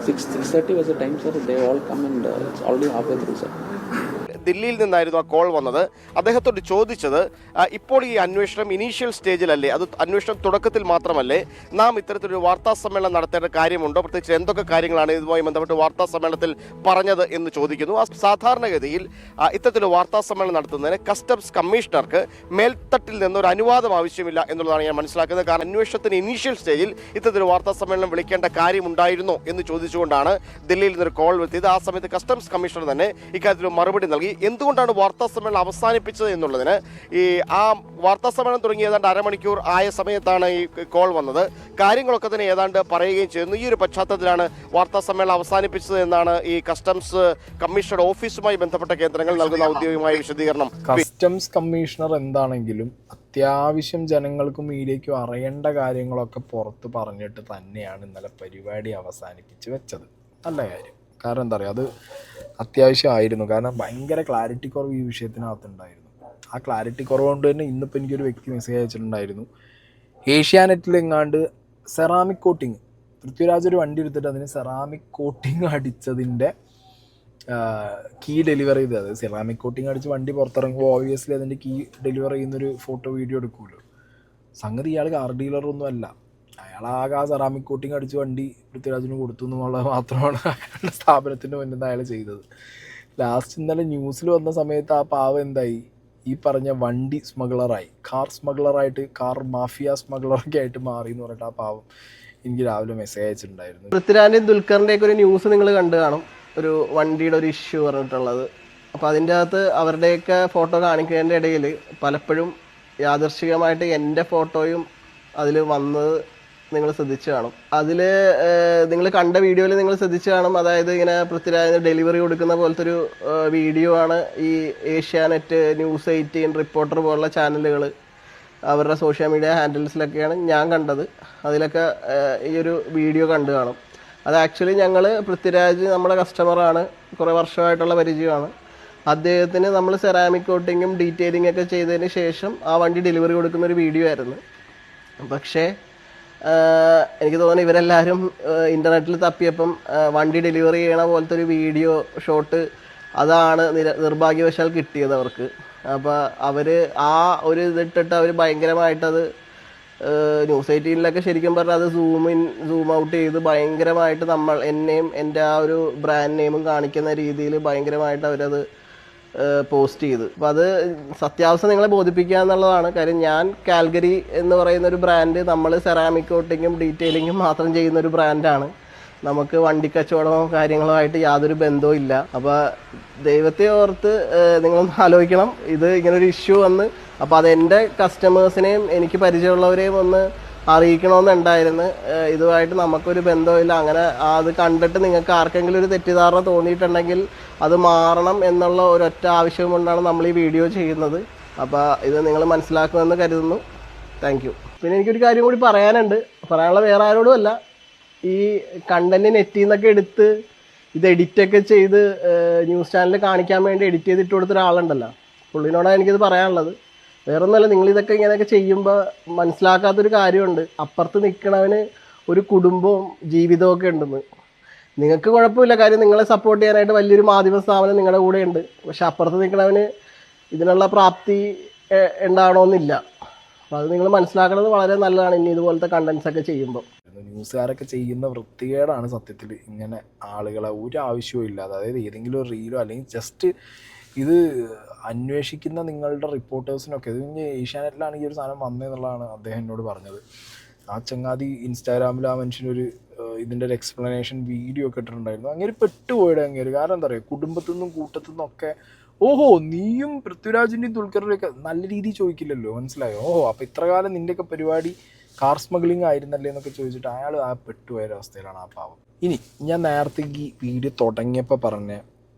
6:30 was the time, sir. They all come and it's already halfway through, sir. ദില്ലിയിൽ നിന്നായിരുന്നു ആ കോൾ വന്നത്. അദ്ദേഹത്തോട് ചോദിച്ചത്, ഇപ്പോൾ ഈ അന്വേഷണം ഇനീഷ്യൽ സ്റ്റേജിലല്ലേ, അത് അന്വേഷണം തുടക്കത്തിൽ മാത്രമല്ലേ, നാം ഇത്തരത്തിലൊരു വാർത്താ സമ്മേളനം നടത്തേണ്ട കാര്യമുണ്ടോ, പ്രത്യേകിച്ച് എന്തൊക്കെ കാര്യങ്ങളാണ് ഇതുമായി ബന്ധപ്പെട്ട് വാർത്താ സമ്മേളനത്തിൽ പറഞ്ഞത് എന്ന് ചോദിക്കുന്നു. ആ സാധാരണഗതിയിൽ ഇത്തരത്തിലൊരു വാർത്താ സമ്മേളനം നടത്തുന്നതിന് കസ്റ്റംസ് കമ്മീഷണർക്ക് മേൽത്തട്ടിൽ നിന്നൊരു അനുവാദം ആവശ്യമില്ല എന്നുള്ളതാണ് ഞാൻ മനസ്സിലാക്കുന്നത്. കാരണം അന്വേഷണത്തിന് ഇനീഷ്യൽ സ്റ്റേജിൽ ഇത്തരത്തിലൊരു വാർത്താ സമ്മേളനം വിളിക്കേണ്ട കാര്യമുണ്ടായിരുന്നോ എന്ന് ചോദിച്ചുകൊണ്ടാണ് ദില്ലിയിൽ നിന്നൊരു കോൾ എത്തിയത്. ആ സമയത്ത് കസ്റ്റംസ് കമ്മീഷണർ തന്നെ ഇക്കാര്യത്തിൽ മറുപടി നൽകി. എന്തുകൊണ്ടാണ് വാർത്താ സമ്മേളനം അവസാനിപ്പിച്ചത് എന്നുള്ളതിന് ആ വാർത്താ സമ്മേളനം തുടങ്ങി ഏതാണ്ട് അരമണിക്കൂർ ആയ സമയത്താണ് ഈ കോൾ വന്നത്. കാര്യങ്ങളൊക്കെ തന്നെ ഏതാണ്ട് പറയുകയും ചെയ്യുന്നു. ഈ ഒരു പശ്ചാത്തലത്തിലാണ് വാർത്താ സമ്മേളനം അവസാനിപ്പിച്ചത് എന്നാണ് ഈ കസ്റ്റംസ് കമ്മീഷണറുടെ ഓഫീസുമായി ബന്ധപ്പെട്ട കേന്ദ്രങ്ങൾ നൽകുന്ന ഔദ്യോഗികമായ വിശദീകരണം. കസ്റ്റംസ് കമ്മീഷണർ എന്താണെങ്കിലും അത്യാവശ്യം ജനങ്ങൾക്കും മീഡിയയ്ക്കും അറിയേണ്ട കാര്യങ്ങളൊക്കെ പുറത്ത് പറഞ്ഞിട്ട് തന്നെയാണ് ഇന്നലെ പരിപാടി അവസാനിപ്പിച്ച് വെച്ചത്. നല്ല കാര്യം. കാരണം എന്താ പറയുക, അത് അത്യാവശ്യമായിരുന്നു. കാരണം ഭയങ്കര ക്ലാരിറ്റി കുറവ് ഈ വിഷയത്തിനകത്തുണ്ടായിരുന്നു. ആ ക്ലാരിറ്റി കുറവ് കൊണ്ട് തന്നെ ഇന്നിപ്പോൾ എനിക്കൊരു വ്യക്തി മെസ്സേജ് അയച്ചിട്ടുണ്ടായിരുന്നു, ഏഷ്യാനെറ്റിൽ എങ്ങാണ്ട് സെറാമിക് കോട്ടിങ്, പൃഥ്വിരാജ് ഒരു വണ്ടി എടുത്തിട്ട് അതിന് സെറാമിക് കോട്ടിങ് അടിച്ചതിൻ്റെ കീ ഡെലിവർ ചെയ്തത്. സെറാമിക് കോട്ടിങ് അടിച്ച് വണ്ടി പുറത്തിറങ്ങുമ്പോൾ ഓബിയസ്ലി അതിൻ്റെ കീ ഡെലിവർ ചെയ്യുന്നൊരു ഫോട്ടോ വീഡിയോ എടുക്കുമല്ലോ. സംഗതി ഇയാൾ കാർ ഡീലറൊന്നും അല്ല, അയാളാകെ ആ സെറാമിക് കോട്ടിങ് അടിച്ച് വണ്ടി പൃഥ്വിരാജിന് കൊടുത്തു എന്നുള്ളത് മാത്രമാണ് അയാളുടെ സ്ഥാപനത്തിൻ്റെ മുന്നിൽ നിന്ന് അയാൾ ചെയ്തത്. ലാസ്റ്റ് ഇന്നലെ ന്യൂസിൽ വന്ന സമയത്ത് ആ പാവം എന്തായി, ഈ പറഞ്ഞ വണ്ടി സ്മഗ്ലറായി, കാർ സ്മഗ്ലറായിട്ട്, കാർ മാഫിയ സ്മഗ്ലറൊക്കെ ആയിട്ട് മാറി എന്ന് പറഞ്ഞിട്ട് ആ പാവം എനിക്ക് രാവിലെ മെസ്സേജ് അയച്ചിട്ടുണ്ടായിരുന്നു. പൃഥ്വിരാജിൻ്റെയും ദുൽഖറിൻ്റെയൊക്കെ ഒരു ന്യൂസ് നിങ്ങൾ കണ്ടു കാണും, ഒരു വണ്ടിയുടെ ഒരു ഇഷ്യൂ പറഞ്ഞിട്ടുള്ളത്. അപ്പോൾ അതിൻ്റെ അകത്ത് അവരുടെയൊക്കെ ഫോട്ടോ കാണിക്കുന്നതിൻ്റെ ഇടയിൽ പലപ്പോഴും യാദൃശ്ചികമായിട്ട് എൻ്റെ ഫോട്ടോയും അതിൽ വന്നത് നിങ്ങൾ ശ്രദ്ധിച്ചു കാണും. അതിൽ നിങ്ങൾ കണ്ട വീഡിയോയിൽ നിങ്ങൾ ശ്രദ്ധിച്ചു കാണും. അതായത് ഇങ്ങനെ പൃഥ്വിരാജിന് ഡെലിവറി കൊടുക്കുന്ന പോലത്തെ ഒരു വീഡിയോ ആണ് ഈ ഏഷ്യാനെറ്റ്, ന്യൂസ് 18, റിപ്പോർട്ടർ പോലുള്ള ചാനലുകൾ അവരുടെ സോഷ്യൽ മീഡിയ ഹാൻഡിൽസിലൊക്കെയാണ് ഞാൻ കണ്ടത്. അതിലൊക്കെ ഈ ഒരു വീഡിയോ കണ്ടു കാണും. അത് ആക്ച്വലി ഞങ്ങൾ, പൃഥ്വിരാജ് നമ്മുടെ കസ്റ്റമറാണ്, കുറേ വർഷമായിട്ടുള്ള പരിചയമാണ്. അദ്ദേഹത്തിന് നമ്മൾ സെറാമിക് കോട്ടിങ്ങും ഡീറ്റെയിലിംഗ് ഒക്കെ ചെയ്തതിന് ശേഷം ആ വണ്ടി ഡെലിവറി കൊടുക്കുന്ന ഒരു വീഡിയോ ആയിരുന്നു. പക്ഷേ എനിക്ക് തോന്നുന്നു ഇവരെല്ലാവരും ഇൻ്റർനെറ്റിൽ തപ്പിയപ്പം വണ്ടി ഡെലിവറി ചെയ്യണ പോലത്തെ ഒരു വീഡിയോ ഷോട്ട് അതാണ് നിർഭാഗ്യവശാൽ കിട്ടിയത് അവർക്ക്. അപ്പോൾ അവർ ആ ഒരു ഇതിട്ടിട്ട് അവർ ഭയങ്കരമായിട്ടത് ന്യൂസ് 18-ലൊക്കെ ശരിക്കും പറഞ്ഞാൽ അത് സൂം ഔട്ട് ചെയ്ത് ഭയങ്കരമായിട്ട് എന്നെയും എൻ്റെ ആ ഒരു ബ്രാൻഡ് നെയിമും കാണിക്കുന്ന രീതിയിൽ ഭയങ്കരമായിട്ട് അവരത് പോസ്റ്റ് ചെയ്ത്. അപ്പോൾ അത് സത്യാവസ്ഥ നിങ്ങളെ ബോധിപ്പിക്കുക എന്നുള്ളതാണ് കാര്യം. ഞാൻ കാൽഗരി എന്ന് പറയുന്ന ഒരു ബ്രാൻഡ്, നമ്മൾ സെറാമിക് കോട്ടിങ്ങും ഡീറ്റെയിലിങ്ങും മാത്രം ചെയ്യുന്ന ഒരു ബ്രാൻഡാണ്. നമുക്ക് വണ്ടി കച്ചവടമോ കാര്യങ്ങളോ ആയിട്ട് യാതൊരു ബന്ധവും ഇല്ല. അപ്പോൾ ദൈവത്തെ ഓർത്ത് നിങ്ങളൊന്ന് ആലോചിക്കണം, ഇത് ഇങ്ങനൊരു ഇഷ്യൂ വന്ന് അപ്പോൾ അതെൻ്റെ കസ്റ്റമേഴ്സിനെയും എനിക്ക് പരിചയമുള്ളവരെയും ഒന്ന് അറിയിക്കണമെന്നുണ്ടായിരുന്നു. ഇതുമായിട്ട് നമുക്കൊരു ബന്ധമില്ല. അങ്ങനെ അത് കണ്ടിട്ട് നിങ്ങൾക്ക് ആർക്കെങ്കിലും ഒരു തെറ്റിദ്ധാരണ തോന്നിയിട്ടുണ്ടെങ്കിൽ അത് മാറണം എന്നുള്ള ഒരൊറ്റ ആവശ്യം കൊണ്ടാണ് നമ്മൾ ഈ വീഡിയോ ചെയ്യുന്നത്. അപ്പോൾ ഇത് നിങ്ങൾ മനസ്സിലാക്കുമെന്ന് കരുതുന്നു. Thank you. പിന്നെ എനിക്കൊരു കാര്യം കൂടി പറയാനുണ്ട്. പറയാനുള്ള വേറെ ആരോടും അല്ല, ഈ കണ്ടന്റ് നെറ്റിൽ നിന്നൊക്കെ എടുത്ത് ഇത് എഡിറ്റൊക്കെ ചെയ്ത് ന്യൂസ് ചാനലിൽ കാണിക്കാൻ വേണ്ടി എഡിറ്റ് ചെയ്തിട്ട് കൊടുത്ത ഒരാളുണ്ടല്ലോ, പുള്ളിനോടാണ് എനിക്കിത് പറയാനുള്ളത്. വേറെ ഒന്നുമല്ല, നിങ്ങളിതൊക്കെ ഇങ്ങനെയൊക്കെ ചെയ്യുമ്പോൾ മനസ്സിലാക്കാത്തൊരു കാര്യമുണ്ട്. അപ്പുറത്ത് നിൽക്കണവന് ഒരു കുടുംബവും ജീവിതമൊക്കെ ഉണ്ടെന്ന്. നിങ്ങൾക്ക് കുഴപ്പമില്ല, കാര്യം നിങ്ങളെ സപ്പോർട്ട് ചെയ്യാനായിട്ട് വലിയൊരു മാധ്യമ സ്ഥാപനം നിങ്ങളുടെ കൂടെ ഉണ്ട്. പക്ഷെ അപ്പുറത്ത് നിൽക്കണവന് ഇതിനുള്ള പ്രാപ്തി ഉണ്ടാവണമെന്നില്ല. അപ്പോൾ അത് നിങ്ങൾ മനസ്സിലാക്കുന്നത് വളരെ നല്ലതാണ് ഇനി ഇതുപോലത്തെ കണ്ടന്റ്സ് ഒക്കെ ചെയ്യുമ്പോൾ. ന്യൂസുകാരൊക്കെ ചെയ്യുന്ന വൃത്തികേടാണ് സത്യത്തിൽ ഇങ്ങനെ ആളുകളെ ഒരു ആവശ്യവും ഇല്ലാതെ, അതായത് ഏതെങ്കിലും ഒരു റീലോ അല്ലെങ്കിൽ ജസ്റ്റ് ഇത് അന്വേഷിക്കുന്ന നിങ്ങളുടെ റിപ്പോർട്ടേഴ്സിനൊക്കെ, ഇത് കഴിഞ്ഞ് ഏഷ്യാനെറ്റിലാണ് ഈ ഒരു സാധനം വന്നതെന്നുള്ളതാണ് അദ്ദേഹം എന്നോട് പറഞ്ഞത്. ആ ചങ്ങാതി ഇൻസ്റ്റാഗ്രാമിൽ ആ മനുഷ്യനൊരു ഇതിൻ്റെ ഒരു എക്സ്പ്ലനേഷൻ വീഡിയോ ഒക്കെ ഇട്ടിട്ടുണ്ടായിരുന്നു. അങ്ങനെ പെട്ടുപോയിടെ അങ്ങേര്. കാരണം എന്താ പറയുക, കുടുംബത്തിൽ നിന്നും കൂട്ടത്തിൽ നിന്നൊക്കെ ഓഹോ നീയും പൃഥ്വിരാജിൻ്റെയും ദുൽഖറിൻ്റെയൊക്കെ നല്ല രീതിയിൽ ചോദിക്കില്ലല്ലോ, മനസ്സിലായോ? ഓഹോ അപ്പോൾ ഇത്ര കാലം നിൻ്റെയൊക്കെ പരിപാടി കാർ സ്മഗ്ലിംഗ് ആയിരുന്നല്ലേ എന്നൊക്കെ ചോദിച്ചിട്ട് അയാൾ ആ പെട്ടുപോയൊരവസ്ഥയിലാണ് ആ പാവം. ഇനി ഞാൻ നേരത്തെ ഈ വീഡിയോ തുടങ്ങിയപ്പോൾ പറഞ്ഞ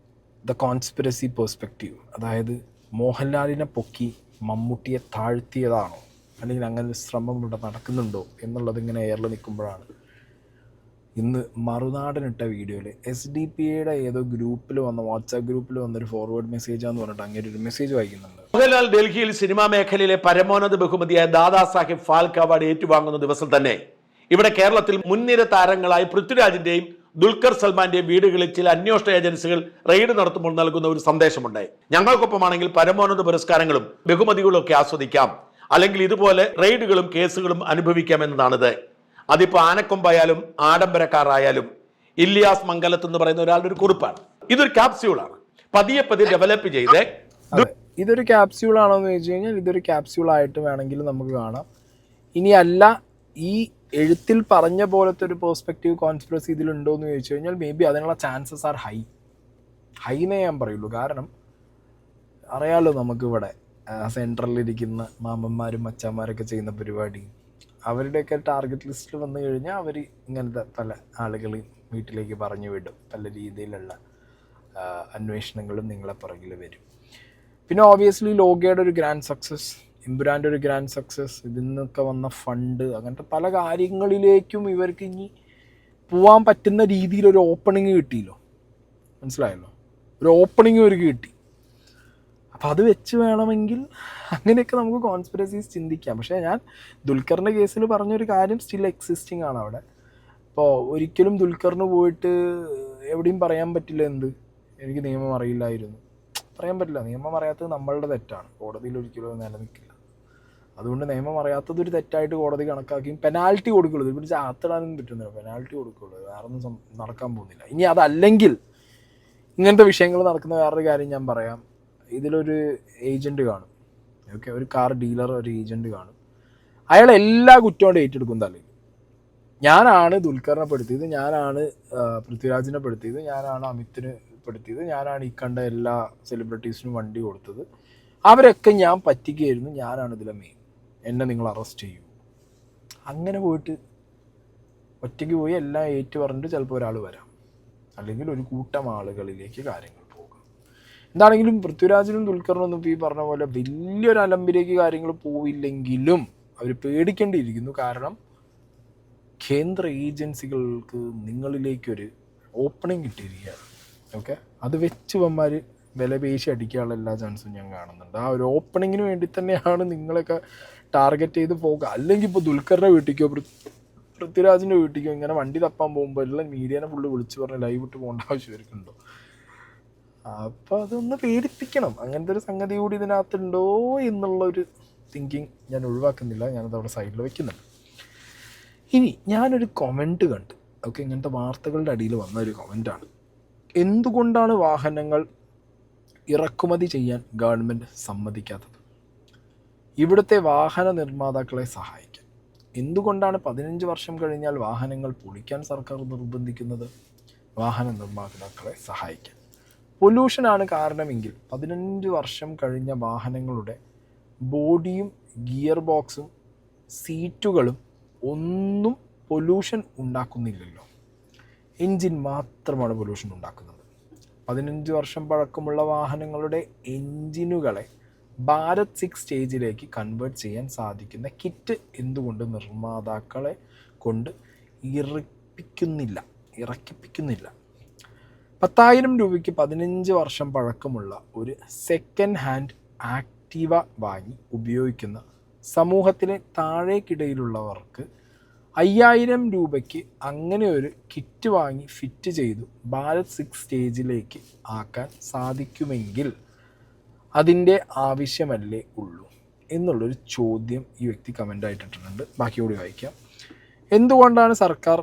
ദ കോൺസ്പിറസി പെർസ്പെക്റ്റീവ്, അതായത് മോഹൻലാലിനെ പൊക്കി മമ്മൂട്ടിയെ താഴ്ത്തിയതാണോ അല്ലെങ്കിൽ അങ്ങനെ ഒരു ശ്രമം ഇവിടെ നടക്കുന്നുണ്ടോ എന്നുള്ളത് ഇങ്ങനെ എയറിൽ നിൽക്കുമ്പോഴാണ് ഇന്ന് മറുനാടനിട്ട വീഡിയോയിൽ SDP-യുടെ ഏതോ ഗ്രൂപ്പിൽ വന്ന വാട്സാപ്പ് ഗ്രൂപ്പിൽ വന്നൊരു ഫോർവേഡ് മെസ്സേജാന്ന് പറഞ്ഞിട്ട് അങ്ങനെ ഒരു മെസ്സേജ് വായിക്കുന്നുണ്ട്. മോഹൻലാൽ ഡൽഹിയിൽ സിനിമാ മേഖലയിലെ പരമോന്നത ബഹുമതിയായ ദാദാ സാഹിബ് ഫാൽക്കെ അവാർഡ് ഏറ്റുവാങ്ങുന്ന ദിവസം തന്നെ ഇവിടെ കേരളത്തിൽ മുൻനിര താരങ്ങളായ പൃഥ്വിരാജിന്റെയും ദുൽഖർ സൽമാന്റെയും വീടുകളിൽ ചില അന്വേഷണ ഏജൻസികൾ റെയ്ഡ് നടത്തുമ്പോൾ നൽകുന്ന ഒരു സന്ദേശമുണ്ടായി. ഞങ്ങൾക്കൊപ്പമാണെങ്കിൽ പരമോന്നത പുരസ്കാരങ്ങളും ബഹുമതികളും ഒക്കെ ആസ്വദിക്കാം, അല്ലെങ്കിൽ ഇതുപോലെ റെയ്ഡുകളും കേസുകളും അനുഭവിക്കാം എന്നതാണിത്. അതിപ്പോൾ ആനക്കൊമ്പായാലും ആഡംബരക്കാരായാലും ഇല്ലിയാസ് മംഗലത്ത് എന്ന് പറയുന്ന ഒരാളുടെ ഒരു കുറിപ്പാണ്. ഇതൊരു ക്യാപ്സ്യൂളാണ്, പതിയെ പതിയെ ഡെവലപ്പ് ചെയ്ത്. ഇതൊരു ക്യാപ്സ്യൂൾ ആണോ എന്ന് ചോദിച്ചു കഴിഞ്ഞാൽ ഇതൊരു ക്യാപ്സ്യൂൾ ആയിട്ട് വേണമെങ്കിൽ നമുക്ക് കാണാം. ഇനി അല്ല ഈ എഴുത്തിൽ പറഞ്ഞ പോലത്തെ ഒരു പെർസ്പെക്റ്റീവ് കോൺസ്പിറസി ഇതിലുണ്ടോ എന്ന് ചോദിച്ചു കഴിഞ്ഞാൽ മേ ബി അതിനുള്ള ചാൻസസ് ആർ ഹൈന്നേ ഞാൻ പറയുള്ളൂ. കാരണം അറിയാമല്ലോ നമുക്കിവിടെ സെൻട്രലിലിരിക്കുന്ന മാമന്മാരും മച്ചാന്മാരൊക്കെ ചെയ്യുന്ന പരിപാടി, അവരുടെയൊക്കെ ടാർഗറ്റ് ലിസ്റ്റിൽ വന്നു കഴിഞ്ഞാൽ അവർ ഇങ്ങനത്തെ പല ആളുകളെയും വീട്ടിലേക്ക് പറഞ്ഞു വിടും. പല രീതിയിലുള്ള അന്വേഷണങ്ങളും നിങ്ങളെ പുറകിൽ വരും. പിന്നെ ഓബിയസ്ലി ലോകയുടെ ഒരു ഗ്രാൻഡ് സക്സസ്, ഇമ്പുരാൻ്റെ ഒരു ഗ്രാൻഡ് സക്സസ്, ഇതിൽ നിന്നൊക്കെ വന്ന ഫണ്ട്, അങ്ങനത്തെ പല കാര്യങ്ങളിലേക്കും ഇവർക്ക് ഇനി പോവാൻ പറ്റുന്ന രീതിയിലൊരു ഓപ്പണിങ് കിട്ടിയല്ലോ, മനസ്സിലായല്ലോ? ഒരു ഓപ്പണിങ് ഇവർക്ക് കിട്ടി. അപ്പോൾ അത് വെച്ച് വേണമെങ്കിൽ അങ്ങനെയൊക്കെ നമുക്ക് കോൺസ്പിറസീസ് ചിന്തിക്കാം. പക്ഷേ ഞാൻ ദുൽഖറിൻ്റെ കേസിൽ പറഞ്ഞൊരു കാര്യം സ്റ്റിൽ എക്സിസ്റ്റിംഗ് ആണ് അവിടെ. ഇപ്പോൾ ഒരിക്കലും ദുൽഖറിന് പോയിട്ട് എവിടെയും പറയാൻ പറ്റില്ല എന്ത് എനിക്ക് നിയമം അറിയില്ലായിരുന്നു, പറയാൻ പറ്റില്ല. നിയമം അറിയാത്തത് നമ്മളുടെ തെറ്റാണ്, കോടതിയിൽ ഒരിക്കലും നിലനിൽക്കില്ല. അതുകൊണ്ട് നിയമം അറിയാത്തതൊരു തെറ്റായിട്ട് കോടതി കണക്കാക്കിയും പെനാൽറ്റി കൊടുക്കുള്ളൂ. ഇത് പിടിച്ച് അകത്തിടാനൊന്നും പറ്റുന്നില്ല, പെനാൽറ്റി കൊടുക്കുള്ളൂ, വേറൊന്നും നടക്കാൻ പോകുന്നില്ല. ഇനി അതല്ലെങ്കിൽ ഇങ്ങനത്തെ വിഷയങ്ങൾ നടക്കുന്ന വേറൊരു കാര്യം ഞാൻ പറയാം. ഇതിലൊരു ഏജൻറ്റ് കാണും, ഓക്കെ, ഒരു കാർ ഡീലർ, ഒരു ഏജൻറ്റ് കാണും. അയാൾ എല്ലാ കുറ്റവും ഏറ്റെടുക്കും തലയിൽ. ഞാനാണ് ദുൽഖറിനെ പെടുത്തിയത്, ഞാനാണ് പൃഥ്വിരാജിനെ പെടുത്തിയത്, ഞാനാണ് അമിതിനെ പെടുത്തിയത്, ഞാനാണ് ഈ കണ്ട എല്ലാ സെലിബ്രിറ്റീസിനും വണ്ടി കൊടുത്തത്, അവരൊക്കെ ഞാൻ പറ്റിക്കുകയായിരുന്നു, ഞാനാണ് ഇതിലെ മെയിൻ, എന്നെ നിങ്ങൾ അറസ്റ്റ് ചെയ്യൂ. അങ്ങനെ പോയിട്ട് ഒറ്റയ്ക്ക് പോയി എല്ലാം ഏറ്റു പറഞ്ഞിട്ട് ചിലപ്പോൾ ഒരാൾ വരാം, അല്ലെങ്കിൽ ഒരു കൂട്ടം ആളുകളിലേക്ക് കാര്യങ്ങൾ പോകും. എന്താണെങ്കിലും പൃഥ്വിരാജിനും ദുൽഖറിനൊന്നും ഈ പറഞ്ഞ പോലെ വലിയൊരു അലമ്പിലേക്ക് കാര്യങ്ങൾ പോവില്ലെങ്കിലും അവർ പേടിക്കേണ്ടിയിരിക്കുന്നു. കാരണം കേന്ദ്ര ഏജൻസികൾക്ക് നിങ്ങളിലേക്കൊരു ഓപ്പണിങ് കിട്ടിയിരിക്കുകയാണ്. ഓക്കെ, അത് വെച്ച് വന്മാർ വിലപേശി അടിക്കാനുള്ള എല്ലാ ചാൻസും ഞാൻ കാണുന്നുണ്ട്. ആ ഒരു ഓപ്പണിങ്ങിന് വേണ്ടി തന്നെയാണ് നിങ്ങളൊക്കെ ടാർഗറ്റ് ചെയ്ത് പോകുക. അല്ലെങ്കിൽ ഇപ്പോൾ ദുൽഖറിൻ്റെ വീട്ടിലേക്കോ പൃഥ്വിരാജിൻ്റെ വീട്ടിലേക്കോ ഇങ്ങനെ വണ്ടി തപ്പാൻ പോകുമ്പോൾ എല്ലാം മീഡിയനെ ഫുള്ള് വിളിച്ച് പറഞ്ഞ് ലൈവ് ഇട്ട് പോകേണ്ട ആവശ്യം ഇവർക്കുണ്ടോ? അപ്പോൾ അതൊന്ന് പേടിപ്പിക്കണം. അങ്ങനത്തെ ഒരു സംഗതി കൂടി ഇതിനകത്തുണ്ടോ എന്നുള്ളൊരു തിങ്കിങ് ഞാൻ ഒഴിവാക്കുന്നില്ല, ഞാനതവിടെ സൈഡിൽ വയ്ക്കുന്നുണ്ട്. ഇനി ഞാനൊരു കമൻറ്റ് കണ്ട്, ഓക്കെ, ഇങ്ങനത്തെ വാർത്തകളുടെ അടിയിൽ വന്ന ഒരു കമൻറ്റാണ്. എന്തുകൊണ്ടാണ് വാഹനങ്ങൾ ഇറക്കുമതി ചെയ്യാൻ ഗവൺമെൻറ് സമ്മതിക്കാത്തത്? ഇവിടുത്തെ വാഹന നിർമ്മാതാക്കളെ സഹായിക്കാൻ എന്തുകൊണ്ടാണ് 15 വർഷം കഴിഞ്ഞാൽ വാഹനങ്ങൾ പൊളിക്കാൻ സർക്കാർ നിർബന്ധിക്കുന്നത്? വാഹന നിർമ്മാതാക്കളെ സഹായിക്കാൻ. പൊല്യൂഷനാണ് കാരണമെങ്കിൽ 15 വർഷം കഴിഞ്ഞ വാഹനങ്ങളുടെ ബോഡിയും ഗിയർ ബോക്സും സീറ്റുകളും ഒന്നും പൊല്യൂഷൻ ഉണ്ടാക്കുന്നില്ലല്ലോ. എൻജിൻ മാത്രമാണ് പൊല്യൂഷൻ ഉണ്ടാക്കുന്നത്. 15 വർഷം പഴക്കമുള്ള വാഹനങ്ങളുടെ എൻജിനുകളെ ഭാരത് 6 സ്റ്റേജിലേക്ക് കൺവേർട്ട് ചെയ്യാൻ സാധിക്കുന്ന കിറ്റ് എന്തുകൊണ്ട് നിർമ്മാതാക്കളെ കൊണ്ട് ഇറക്കിപ്പിക്കുന്നില്ല? 10,000 രൂപയ്ക്ക് 15 വർഷം പഴക്കമുള്ള ഒരു സെക്കൻഡ് ഹാൻഡ് ആക്റ്റീവ വാങ്ങി ഉപയോഗിക്കുന്ന സമൂഹത്തിലെ താഴേക്കിടയിലുള്ളവർക്ക് 5,000 രൂപയ്ക്ക് അങ്ങനെ ഒരു കിറ്റ് വാങ്ങി ഫിറ്റ് ചെയ്തു ഭാരത് 6 സ്റ്റേജിലേക്ക് ആക്കാൻ സാധിക്കുമെങ്കിൽ അതിൻ്റെ ആവശ്യമല്ലേ ഉള്ളൂ എന്നുള്ളൊരു ചോദ്യം ഈ വ്യക്തി കമൻ്റായിട്ട് ഇട്ടിട്ടുണ്ട്. ബാക്കിയോട് വായിക്കാം. എന്തുകൊണ്ടാണ് സർക്കാർ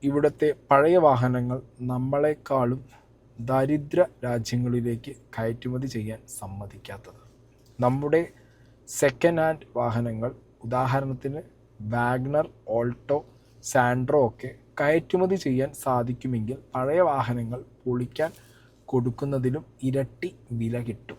ഇവിടുത്തെ പഴയ വാഹനങ്ങൾ നമ്മളെക്കാളും ദരിദ്ര രാജ്യങ്ങളിലേക്ക് കയറ്റുമതി ചെയ്യാൻ സമ്മതിക്കാത്തത്? നമ്മുടെ സെക്കൻഡ് ഹാൻഡ് വാഹനങ്ങൾ, ഉദാഹരണത്തിന് വാഗ്നർ, ഓൾട്ടോ, സാൻഡ്രോ ഒക്കെ കയറ്റുമതി ചെയ്യാൻ സാധിക്കുമെങ്കിൽ പഴയ വാഹനങ്ങൾ പൊളിക്കാൻ കൊടുക്കുന്നതിലും ഇരട്ടി വില കിട്ടും.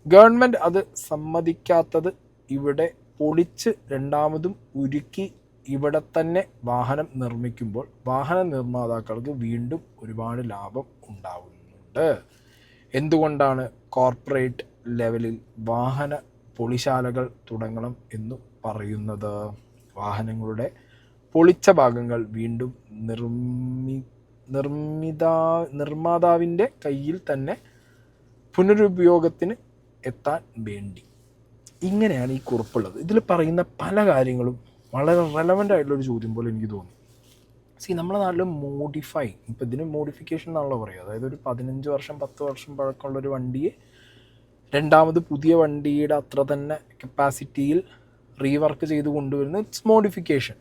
ഗവൺമെൻറ് അത് സമ്മതിക്കാത്തത് ഇവിടെ പൊളിച്ച് രണ്ടാമതും ഉരുക്കി ഇവിടെ തന്നെ വാഹനം നിർമ്മിക്കുമ്പോൾ വാഹന നിർമ്മാതാക്കൾക്ക് വീണ്ടും ഒരുപാട് ലാഭം ഉണ്ടാവുന്നുണ്ട്. എന്തുകൊണ്ടാണ് കോർപ്പറേറ്റ് ലെവലിൽ വാഹന പൊളിശാലകൾ തുടങ്ങണം എന്ന് പറയുന്നത്? വാഹനങ്ങളുടെ പൊളിച്ച ഭാഗങ്ങൾ വീണ്ടും നിർമ്മാതാവിൻ്റെ കയ്യിൽ തന്നെ പുനരുപയോഗത്തിന് എത്താൻ വേണ്ടി. ഇങ്ങനെയാണ് ഈ കുറിപ്പുള്ളത്. ഇതിൽ പറയുന്ന പല കാര്യങ്ങളും വളരെ റെലവൻ്റ് ആയിട്ടുള്ളൊരു ചോദ്യം പോലെ എനിക്ക് തോന്നി. നമ്മുടെ നാട്ടിൽ മോഡിഫൈ, ഇപ്പോൾ ഇതിന് മോഡിഫിക്കേഷൻ എന്നാണല്ലോ പറയുക. അതായത് ഒരു 15 വർഷം 10 വർഷം പഴക്കമുള്ളൊരു വണ്ടിയെ രണ്ടാമത് പുതിയ വണ്ടിയുടെ അത്ര തന്നെ കപ്പാസിറ്റിയിൽ റീവർക്ക് ചെയ്ത് കൊണ്ടുവരുന്ന ഇറ്റ്സ് മോഡിഫിക്കേഷൻ.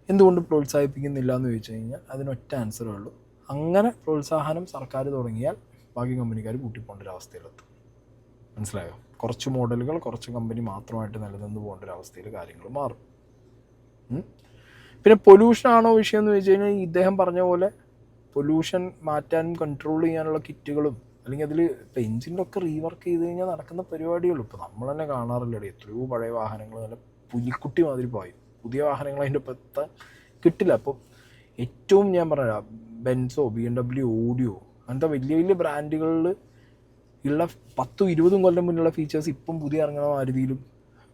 എന്തുകൊണ്ട് പ്രോത്സാഹിപ്പിക്കുന്നില്ല എന്ന് ചോദിച്ചു കഴിഞ്ഞാൽ അതിനൊറ്റ ആൻസറേ ഉള്ളൂ. അങ്ങനെ പ്രോത്സാഹനം സർക്കാർ തുടങ്ങിയാൽ ബാക്കി കമ്പനിക്കാർ കൂട്ടിപ്പോകേണ്ട ഒരു അവസ്ഥയിലെത്തും. മനസ്സിലായോ? കുറച്ച് മോഡലുകൾ കുറച്ച് കമ്പനി മാത്രമായിട്ട് നിലനിന്ന് പോകേണ്ട ഒരു അവസ്ഥയിൽ കാര്യങ്ങൾ മാറും. പിന്നെ പൊല്യൂഷൻ ആണോ വിഷയം എന്ന് വെച്ച് കഴിഞ്ഞാൽ ഇദ്ദേഹം പറഞ്ഞ പോലെ പൊല്യൂഷൻ മാറ്റാനും കൺട്രോൾ ചെയ്യാനുള്ള കിറ്റുകളും, അല്ലെങ്കിൽ അതിൽ ഇപ്പോൾ എഞ്ചിനൊക്കെ റീവർക്ക് ചെയ്ത് കഴിഞ്ഞാൽ നടക്കുന്ന പരിപാടികളും ഇപ്പോൾ നമ്മൾ തന്നെ കാണാറില്ലേ. എത്രയോ പഴയ വാഹനങ്ങൾ നല്ല പുലിക്കുട്ടി മാതിരി പോയി. പുതിയ വാഹനങ്ങൾ അതിൻ്റെ ഒപ്പത്തെ കിട്ടില്ല. അപ്പോൾ ഏറ്റവും ഞാൻ പറഞ്ഞ ബെൻസോ, BMW, ഓഡിയോ അങ്ങനത്തെ വലിയ വലിയ ബ്രാൻഡുകളിൽ ഉള്ള 10-20 കൊല്ലം മുന്നുള്ള ഫീച്ചേഴ്സ് ഇപ്പം പുതിയ ഇറങ്ങുന്ന മാരുതിയിലും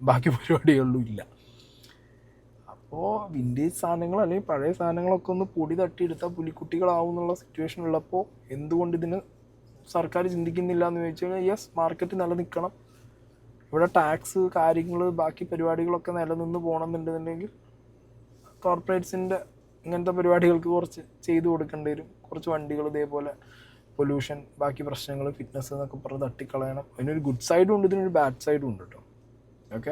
ബാക്കി പരിപാടികളിലും ഇല്ല. അപ്പോൾ വിൻറ്റേജ് സാധനങ്ങൾ അല്ലെങ്കിൽ പഴയ സാധനങ്ങളൊക്കെ ഒന്ന് പൊടി തട്ടിയെടുത്താൽ പുലിക്കുട്ടികളാവും എന്നുള്ള സിറ്റുവേഷൻ ഉള്ളപ്പോൾ എന്തുകൊണ്ട് ഇതിന് സർക്കാർ ചിന്തിക്കുന്നില്ല എന്ന് ചോദിച്ചു കഴിഞ്ഞാൽ യെസ്, മാർക്കറ്റ് നിലനിൽക്കണം, ഇവിടെ ടാക്സ് കാര്യങ്ങൾ ബാക്കി പരിപാടികളൊക്കെ നിലനിന്ന് പോകണമെന്നുണ്ടെന്നുണ്ടെങ്കിൽ കോർപ്പറേറ്റ്സിൻ്റെ ഇങ്ങനത്തെ പരിപാടികൾക്ക് കുറച്ച് ചെയ്തു കൊടുക്കേണ്ടി വരും. കുറച്ച് വണ്ടികൾ ഇതേപോലെ പൊല്യൂഷൻ, ബാക്കി പ്രശ്നങ്ങൾ, ഫിറ്റ്നസ് എന്നൊക്കെ പറഞ്ഞ് തട്ടിക്കളയണം. അതിനൊരു ഗുഡ് സൈഡും ഉണ്ട്, ഇതിനൊരു ബാഡ് സൈഡും ഉണ്ട് കേട്ടോ. ഓക്കെ,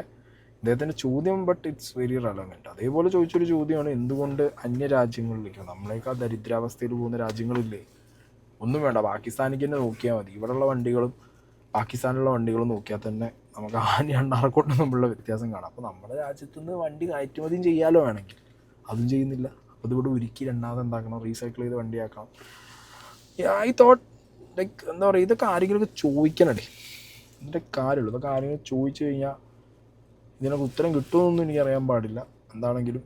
ഇദ്ദേഹത്തിൻ്റെ ചോദ്യം ബട്ട് ഇറ്റ്സ് വെരി റെലവൻറ്റ്. അതേപോലെ ചോദിച്ചൊരു ചോദ്യമാണ് എന്തുകൊണ്ട് അന്യരാജ്യങ്ങളിലേക്ക്, നമ്മളേക്കാൾ ദരിദ്രാവസ്ഥയിൽ പോകുന്ന രാജ്യങ്ങളില്ലേ, ഒന്നും വേണ്ട പാകിസ്ഥാനിക്ക് തന്നെ നോക്കിയാൽ മതി. ഇവിടെയുള്ള വണ്ടികളും പാകിസ്ഥാനിലുള്ള വണ്ടികളും നോക്കിയാൽ തന്നെ നമുക്ക് രണ്ടാർക്കോട്ടും തമ്മിലുള്ള വ്യത്യാസം കാണാം. അപ്പോൾ നമ്മുടെ രാജ്യത്തു നിന്ന് വണ്ടി കയറ്റുമതിയും ചെയ്യാലോ വേണമെങ്കിൽ, അതും ചെയ്യുന്നില്ല. അപ്പോൾ ഇതിവിടെ ഉരുക്കി രണ്ടാമത് എന്താക്കണം, റീസൈക്കിൾ ചെയ്ത് വണ്ടിയാക്കണം. ഐ തോട്ട് ലൈക്ക് എന്താ പറയുക, ഇതൊക്കെ ആരെങ്കിലുമൊക്കെ ചോദിക്കണേ, ഇതിൻ്റെ കാര്യമുള്ളൂ. ഇതൊക്കെ ആരെങ്കിലും ചോദിച്ചു കഴിഞ്ഞാൽ ഇതിനൊക്കെ ഉത്തരം കിട്ടുമെന്നൊന്നും എനിക്കറിയാൻ പാടില്ല. എന്താണെങ്കിലും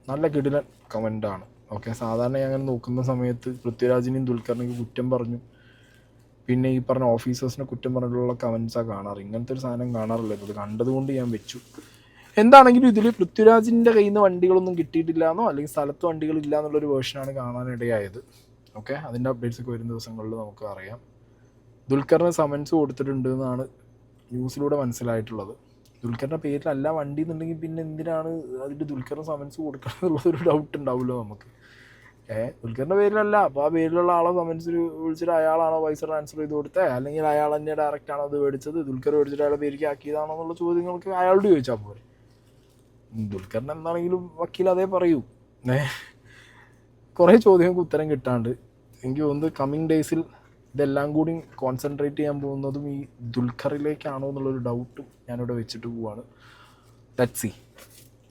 നല്ല കിടിലൻ കമൻ്റാണ്. ഓക്കെ, സാധാരണ ഞാൻ അങ്ങനെ നോക്കുന്ന സമയത്ത് പൃഥ്വിരാജിനെയും ദുൽഖറിനെയും കുറ്റം പറഞ്ഞു, പിന്നെ ഈ പറഞ്ഞ ഓഫീസേഴ്സിനെ കുറ്റം പറഞ്ഞിട്ടുള്ള കമൻസാണ് കാണാറ്. ഇങ്ങനത്തെ ഒരു സാധനം കാണാറില്ല. ഇത് കണ്ടതുകൊണ്ട് ഞാൻ വെച്ചു. എന്താണെങ്കിലും ഇതിൽ പൃഥ്വിരാജിൻ്റെ കയ്യിൽ നിന്ന് വണ്ടികളൊന്നും കിട്ടിയിട്ടില്ല എന്നോ അല്ലെങ്കിൽ സ്ഥലത്ത് വണ്ടികളില്ല എന്നുള്ളൊരു വേർഷനാണ് കാണാനിടയായത്. ഓക്കെ, അതിൻ്റെ അപ്ഡേറ്റ്സ് ഒക്കെ വരുന്ന ദിവസങ്ങളിൽ നമുക്ക് അറിയാം. ദുൽഖറിന് സമൻസ് കൊടുത്തിട്ടുണ്ട് എന്നാണ് ന്യൂസിലൂടെ മനസ്സിലായിട്ടുള്ളത്. ദുൽഖറിൻ്റെ പേരിലല്ല വണ്ടി എന്നുണ്ടെങ്കിൽ പിന്നെ എന്തിനാണ് അതിൻ്റെ ദുൽഖറിന് സമൻസ് കൊടുക്കണം എന്നുള്ളതൊരു ഡൗട്ട് ഉണ്ടാവുമല്ലോ നമുക്ക്. ദുൽഖറിൻ്റെ പേരിലല്ല, അപ്പോൾ ആ പേരിലുള്ള ആളെ സമൻസ് വിളിച്ചിട്ട് അയാളാണോ പൈസ ട്രാൻസ്ഫർ ചെയ്ത് കൊടുത്തത്, അല്ലെങ്കിൽ അയാൾ തന്നെ ഡയറക്റ്റ് ആണോ അത് മേടിച്ചത്, ദുൽഖർ മേടിച്ചിട്ട് അയാളെ പേരിലേക്ക് ആക്കിയതാണോ എന്നുള്ള ചോദ്യങ്ങൾക്ക് അയാളോട് ചോദിച്ചാൽ പോരെ. ദുൽഖറിന് എന്താണെങ്കിലും വക്കീൽ അതേ പറയൂ. കുറേ ചോദ്യങ്ങൾക്ക് ഉത്തരം കിട്ടാണ്ട് എനിക്ക് തോന്നുന്നത് കമ്മിങ് ഡേയ്സിൽ ഇതെല്ലാം കൂടി കോൺസെൻട്രേറ്റ് ചെയ്യാൻ പോകുന്നതും ഈ ദുൽഖറിലേക്കാണോ എന്നുള്ളൊരു ഡൗട്ടും ഞാനിവിടെ വെച്ചിട്ട് പോവാണ്. Let's see.